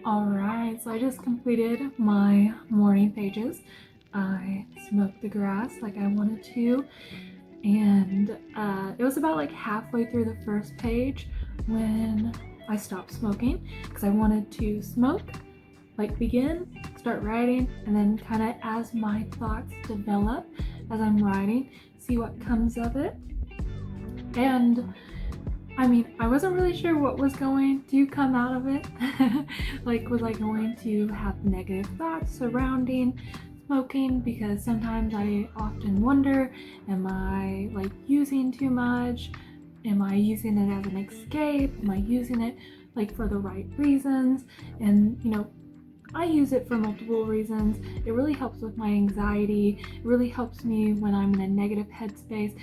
Alright, so I just completed my morning pages. I smoked the grass like I wanted to, and it was about like halfway through the first page when I stopped smoking because I wanted to smoke, like begin, start writing, and then kind of as my thoughts develop as I'm writing, see what comes of it. And I mean, I wasn't really sure what was going to come out of it. Like, was I going to have negative thoughts surrounding smoking? Because sometimes I often wonder, am I like using too much? Am I using it as an escape? Am I using it like for the right reasons? And I use it for multiple reasons. It really helps with my anxiety. It really helps me when I'm in a negative headspace.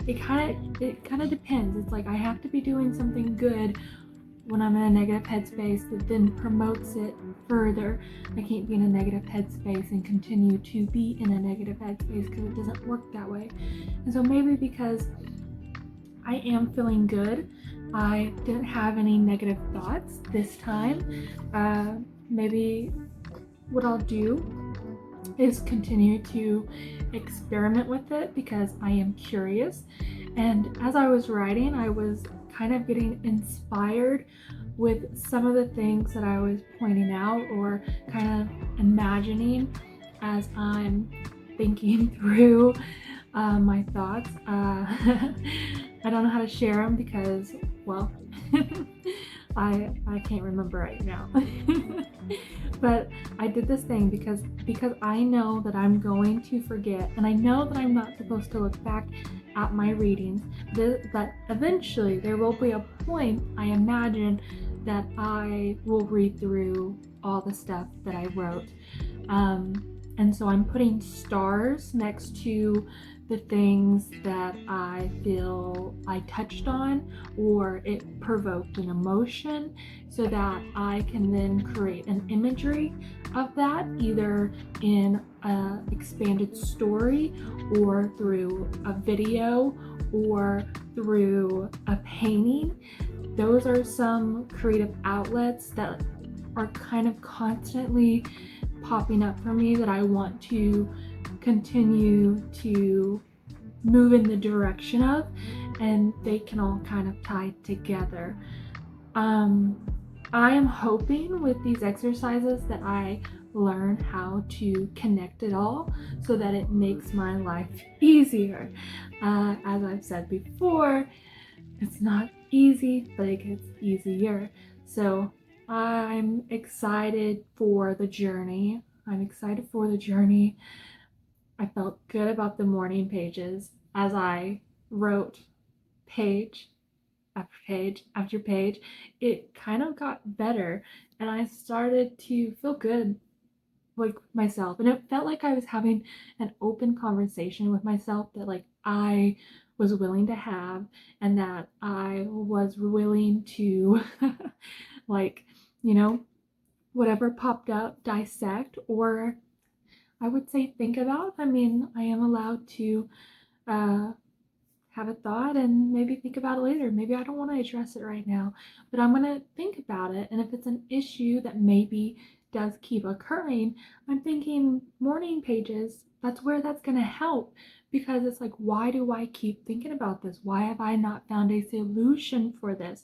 It kind of depends. It's like I have to be doing something good when I'm in a negative headspace that then promotes it further. I can't be in a negative headspace and continue to be in a negative headspace because it doesn't work that way. And so maybe because I am feeling good, I didn't have any negative thoughts this time. Maybe what I'll do is continue to experiment with it because I am curious. And as I was writing, I was kind of getting inspired with some of the things that I was pointing out or kind of imagining as I'm thinking through my thoughts. I don't know how to share them because, well, I can't remember right now. But I did this thing because I know that I'm going to forget, and I know that I'm not supposed to look back at my readings. That eventually there will be a point, I imagine, that I will read through all the stuff that I wrote. And so I'm putting stars next to the things that I feel I touched on or it provoked an emotion so that I can then create an imagery of that either in an expanded story or through a video or through a painting. Those are some creative outlets that are kind of constantly popping up for me that I want to continue to move in the direction of, and they can all kind of tie together. I am hoping with these exercises that I learn how to connect it all so that it makes my life easier. As I've said before, it's not easy, but it gets easier. So I'm excited for the journey. I felt good about the morning pages as I wrote page after page after page. It kind of got better, and I started to feel good like myself, and it felt like I was having an open conversation with myself that like I was willing to have and that I was willing to like, you know, whatever popped up, dissect, or I would say think about. I mean, I am allowed to uh, have a thought and maybe think about it later. Maybe I don't want to address it right now, but I'm going to think about it. And if it's an issue that maybe does keep occurring, I'm thinking morning pages, that's where that's going to help because it's like, why do I keep thinking about this? Why have I not found a solution for this?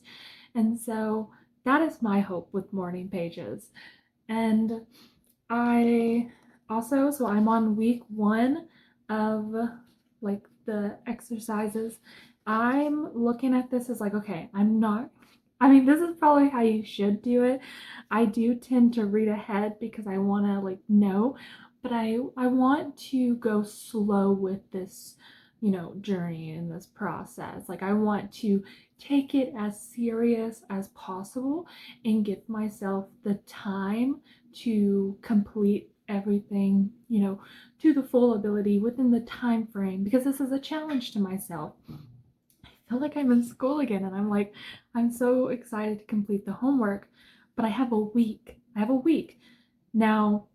And so that is my hope with morning pages. And I also, so I'm on week 1 of like the exercises. I'm looking at this as like, okay, I mean, this is probably how you should do it. I do tend to read ahead because I want to like know, but I want to go slow with this, journey in this process. Like I want to take it as serious as possible and give myself the time to complete everything, to the full ability within the time frame because this is a challenge to myself. I feel like I'm in school again and I'm so excited to complete the homework, but I have a week. Now,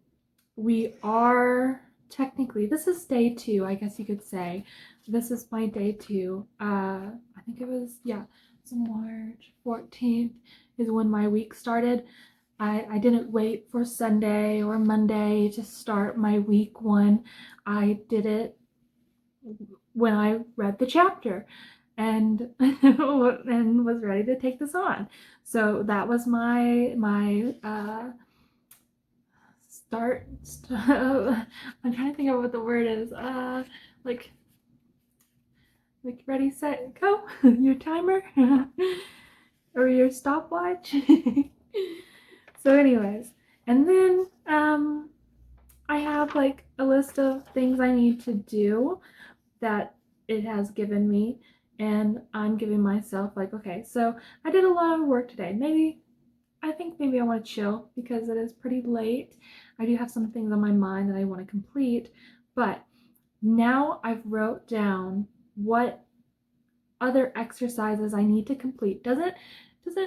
we are technically, this is day 2, I guess you could say. This is my day 2. I think it was, yeah, so March 14th is when my week started. I didn't wait for Sunday or Monday to start my week one. I did it when I read the chapter and and was ready to take this on. So that was my start. I'm trying to think of what the word is. Like ready, set, go. Your timer or your stopwatch. So, anyways, and then I have like a list of things I need to do that it has given me, and I'm giving myself like, okay, so I did a lot of work today. I think maybe I want to chill because it is pretty late. I do have some things on my mind that I want to complete, but now I've wrote down what other exercises I need to complete. Doesn't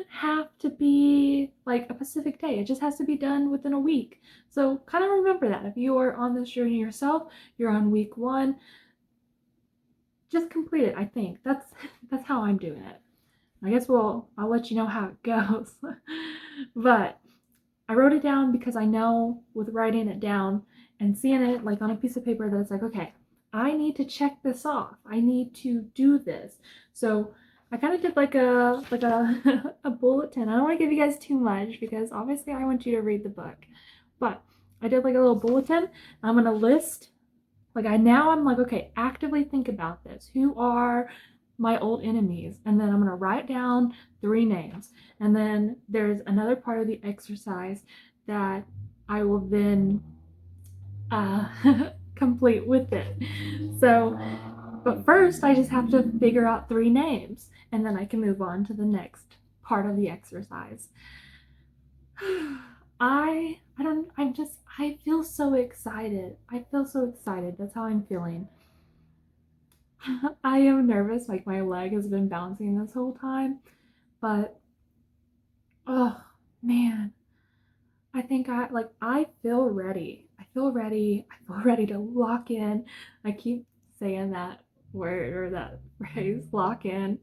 have to be like a specific day. It just has to be done within a week. So kind of remember that. If you are on this journey yourself, you're on week one, just complete it. I think that's how I'm doing it. I guess I'll let you know how it goes. But I wrote it down because I know with writing it down and seeing it like on a piece of paper that it's like, okay, I need to check this off. I need to do this. So I kind of did like a a bulletin. I don't want to give you guys too much because obviously I want you to read the book. But I did like a little bulletin. I'm gonna list I'm like, okay, actively think about this. Who are my old enemies? And then I'm gonna write down 3 names. And then there's another part of the exercise that I will then uh, complete with it. So, but first I just have to figure out 3 names, and then I can move on to the next part of the exercise. I feel so excited. I feel so excited. That's how I'm feeling. I am nervous, like my leg has been bouncing this whole time, but oh man, I feel ready. I feel ready. I feel ready to lock in. I keep saying that word or that phrase, lock in.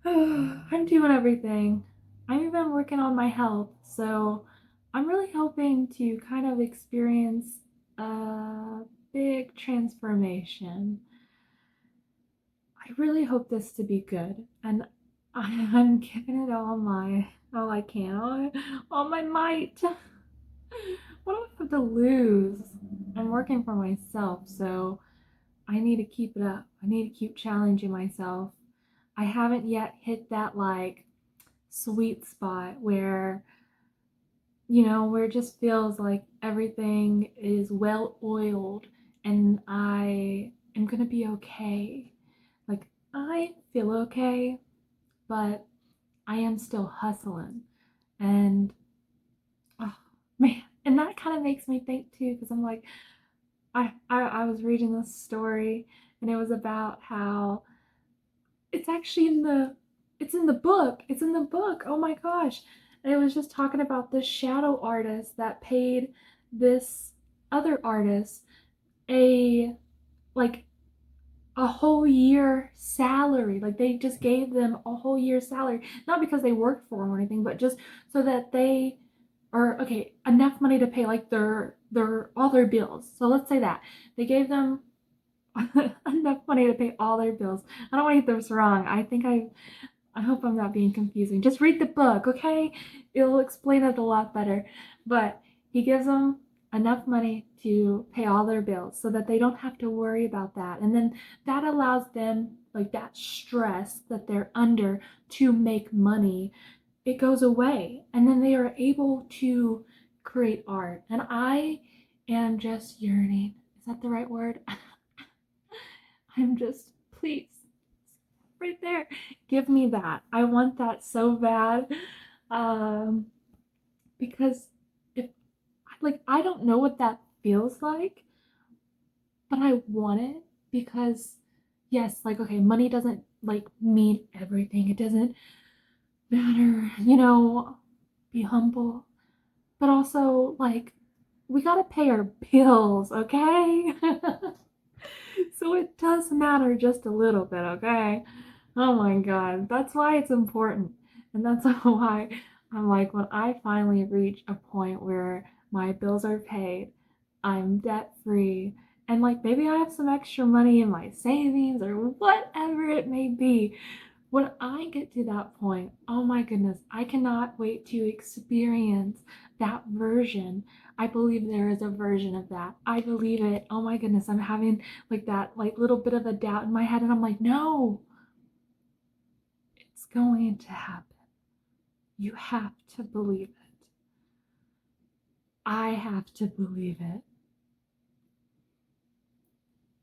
I'm doing everything. I'm even working on my health, so I'm really hoping to kind of experience a big transformation. I really hope this to be good, and I'm giving it all I can, all my might. What do I have to lose? I'm working for myself, so I need to keep it up. I need to keep challenging myself. I haven't yet hit that like sweet spot where where it just feels like everything is well oiled and I am gonna be okay. Like I feel okay, but I am still hustling. And oh man, and that kind of makes me think too, because I'm like, I was reading this story and it was about how it's actually in the book. It's in the book. Oh my gosh. And it was just talking about this shadow artist that paid this other artist a like a whole year salary. Like they just gave them a whole year salary, not because they worked for them or anything, but just so that they are okay, enough money to pay like their all their bills. So let's say that they gave them enough money to pay all their bills. I don't want to get this wrong. I hope I'm not being confusing. Just read the book, okay? It'll explain it a lot better. But he gives them enough money to pay all their bills so that they don't have to worry about that. And then that allows them, like that stress that they're under to make money, it goes away. And then they are able to create art. And I am just yearning. Is that the right word? I'm just, please, right there, give me that. I want that so bad. Um, because if, like, I don't know what that feels like, but I want it because, yes, like, okay, money doesn't, like, mean everything. It doesn't matter, be humble. But also, like, we gotta pay our bills, okay? So it does matter just a little bit, okay? Oh my god, that's why it's important. And that's why I'm like, when I finally reach a point where my bills are paid, I'm debt free, and like maybe I have some extra money in my savings or whatever it may be. When I get to that point, oh my goodness, I cannot wait to experience that version. I believe there is a version of that. I believe it. Oh my goodness, I'm having like that like little bit of a doubt in my head, and I'm like, no, it's going to happen. You have to believe it. I have to believe it.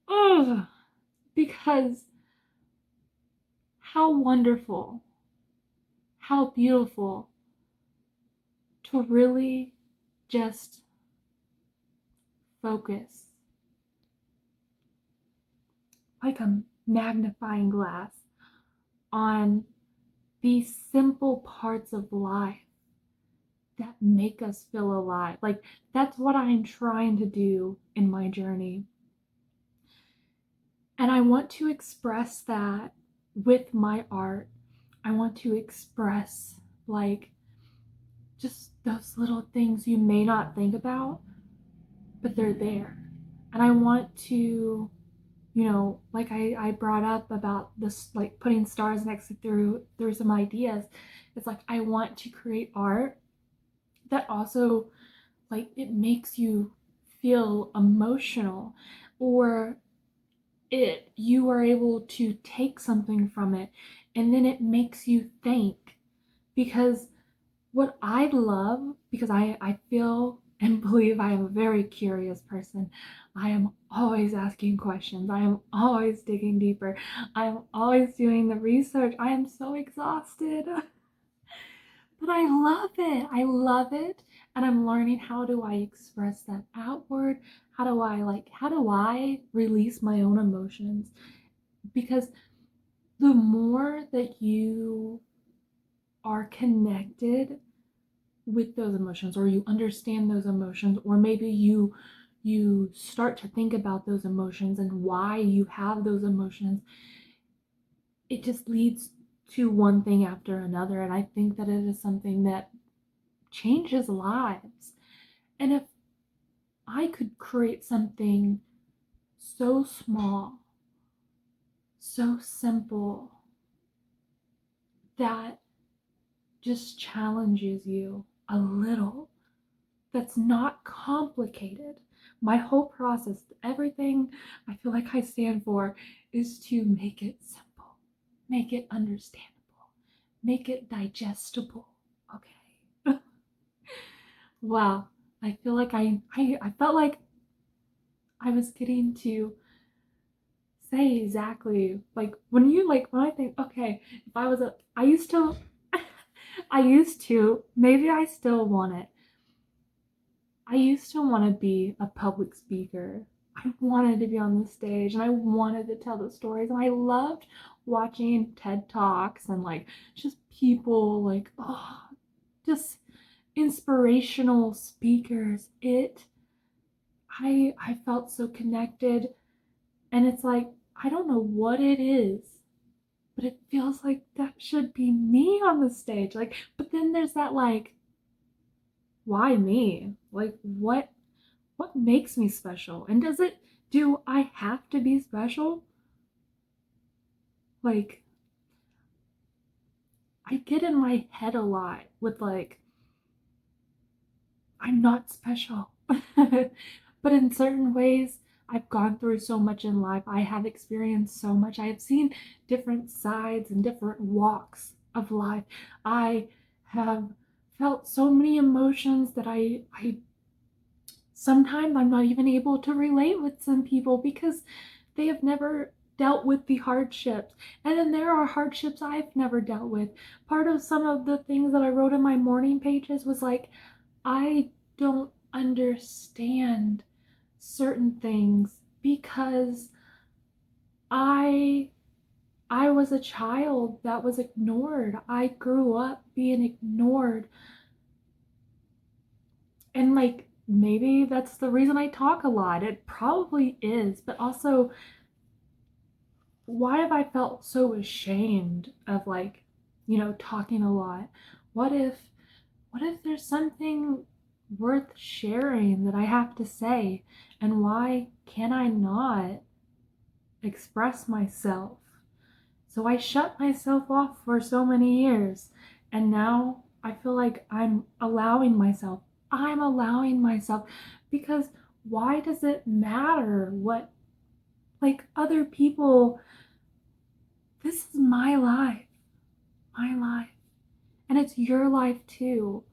Ugh, because how wonderful, how beautiful to really just focus like a magnifying glass on these simple parts of life that make us feel alive. Like, that's what I'm trying to do in my journey. And I want to express that with my art. I want to express, like, just those little things you may not think about, but they're there. And I want to, like I brought up about this, like putting stars next to through some ideas. It's like I want to create art that also, like, it makes you feel emotional, or you are able to take something from it and then it makes you think. Because what I love, because I feel and believe I am a very curious person. I am always asking questions. I am always digging deeper. I am always doing the research. I am so exhausted. But I love it. I love it. And I'm learning, how do I express that outward? How do I release my own emotions? Because the more that you are connected with those emotions, or you understand those emotions, or maybe you start to think about those emotions and why you have those emotions, it just leads to one thing after another. And I think that it is something that changes lives. And if I could create something so small, so simple, that just challenges you a little, that's not complicated. My whole process, everything I feel like I stand for, is to make it simple, make it understandable, make it digestible. Okay. Wow. I feel like I felt like I was getting to say exactly, like, when I think, okay, if I was a I used to I used to, maybe I still want it. I used to want to be a public speaker. I wanted to be on the stage and I wanted to tell the stories, and I loved watching TED Talks and like just people like, oh, just inspirational speakers. I felt so connected, and it's like, I don't know what it is, but it feels like that should be me on the stage. Like, but then there's that, like, why me? Like, what makes me special? And do I have to be special? Like, I get in my head a lot with, like, I'm not special. But in certain ways, I've gone through so much in life. I have experienced so much. I have seen different sides and different walks of life. I have felt so many emotions that I sometimes I'm not even able to relate with some people because they have never dealt with the hardships. And then there are hardships I've never dealt with. Part of some of the things that I wrote in my morning pages was like, I don't understand certain things because I I was a child that was ignored. I grew up being ignored. And like, maybe that's the reason I talk a lot. It probably is, but also, why have I felt so ashamed of, like, talking a lot? What if what if there's something worth sharing that I have to say? And why can I not express myself? So I shut myself off for so many years. And now I feel like I'm allowing myself. Because why does it matter what, like, other people? This is my life. And it's your life too.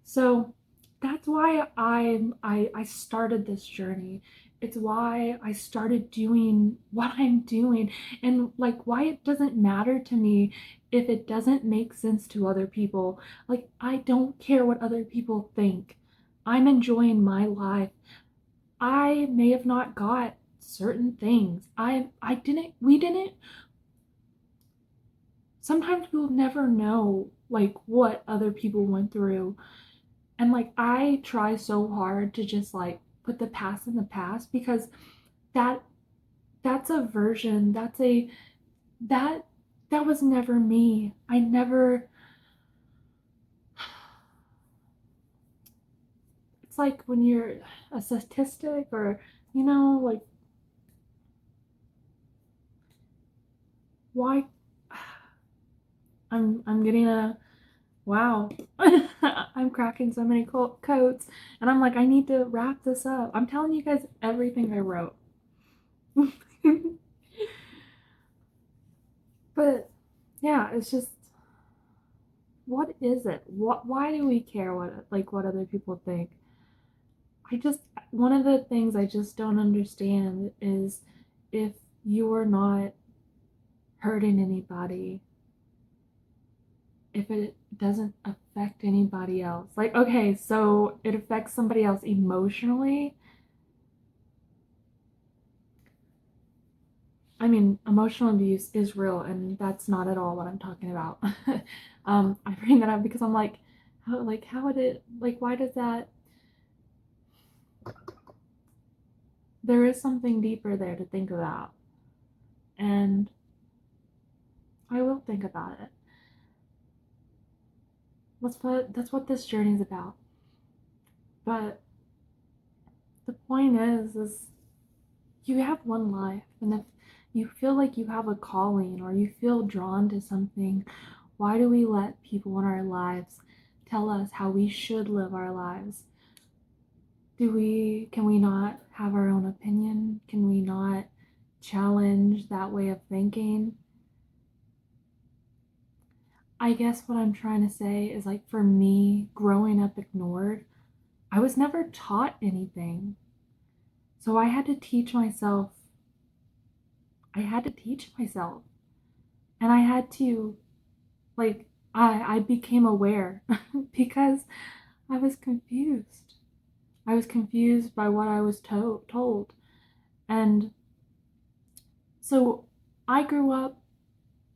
So that's why I started this journey. It's why I started doing what I'm doing, and like why it doesn't matter to me if it doesn't make sense to other people. Like, I don't care what other people think. I'm enjoying my life. I may have not got certain things. We didn't, sometimes we'll never know like what other people went through. And like I try so hard to just like put the past in the past, because that that's a version, that that was never me. I never, it's like when you're a statistic, or like, why, I'm getting a wow. I'm cracking so many codes, and I'm like, I need to wrap this up. I'm telling you guys everything I wrote. But yeah, it's just, what is it? Why do we care what other people think? One of the things I just don't understand is, if you are not hurting anybody, if it doesn't affect anybody else. Like, okay, so it affects somebody else emotionally. I mean, emotional abuse is real, and that's not at all what I'm talking about. I bring that up because I'm like, how would it, like, why does that, there is something deeper there to think about. And I will think about it. That's what this journey is about. But the point is you have one life, and if you feel like you have a calling, or you feel drawn to something, why do we let people in our lives tell us how we should live our lives? Can we not have our own opinion? Can we not challenge that way of thinking? I guess what I'm trying to say is, like, for me, growing up ignored, I was never taught anything. So I had to teach myself. And I had to, like, I became aware because I was confused. I was confused by what I was told. And so I grew up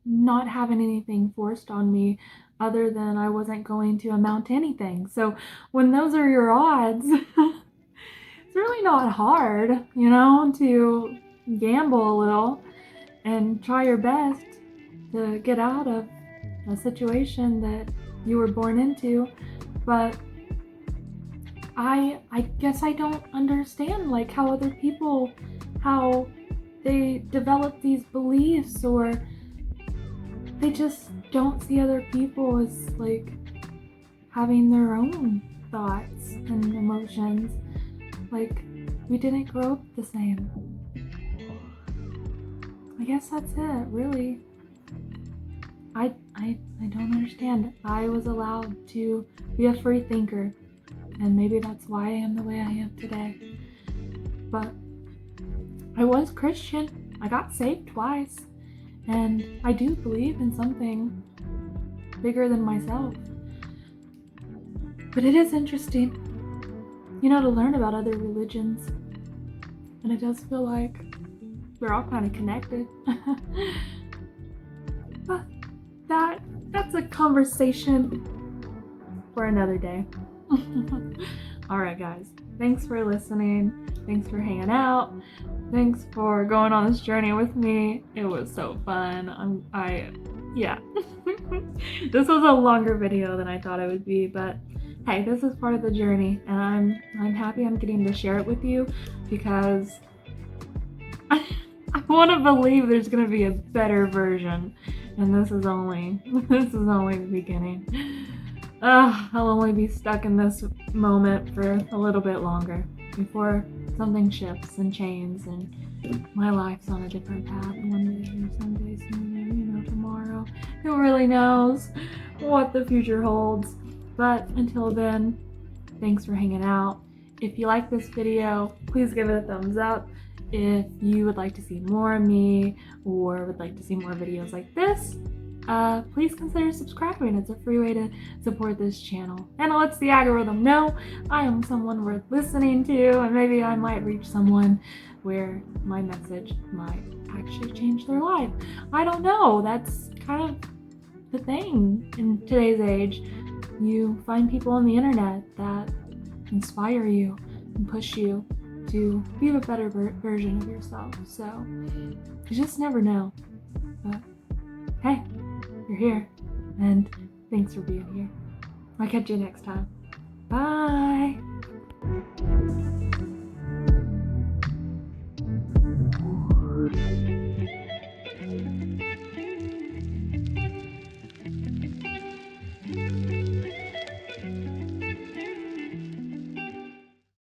not having anything forced on me other than I wasn't going to amount to anything. So when those are your odds, it's really not hard, to gamble a little and try your best to get out of a situation that you were born into. But I guess I don't understand, like, how other people, how they develop these beliefs, or they just don't see other people as, like, having their own thoughts and emotions. Like, we didn't grow up the same. I guess that's it, really. I don't understand. I was allowed to be a free thinker, and maybe that's why I am the way I am today. But I was Christian. I got saved twice, and I do believe in something bigger than myself. But it is interesting, to learn about other religions, and it does feel like we're all kind of connected. But that's a conversation for another day. All right, guys. Thanks for listening. Thanks for hanging out. Thanks for going on this journey with me. It was so fun. Yeah. This was a longer video than I thought it would be, but hey, this is part of the journey, and I'm happy I'm getting to share it with you because I want to believe there's going to be a better version, and this is only the beginning. I'll only be stuck in this moment for a little bit longer before something shifts and changes, and my life's on a different path. One day or someday soon, tomorrow. Who really knows what the future holds? But until then, thanks for hanging out. If you like this video, please give it a thumbs up. If you would like to see more of me or would like to see more videos like this, please consider subscribing. It's a free way to support this channel. And it lets the algorithm know I am someone worth listening to, and maybe I might reach someone where my message might actually change their life. I don't know. That's kind of the thing in today's age. You find people on the internet that inspire you and push you to be a better version of yourself. So you just never know. But hey, you're here, and thanks for being here. I'll catch you next time. Bye.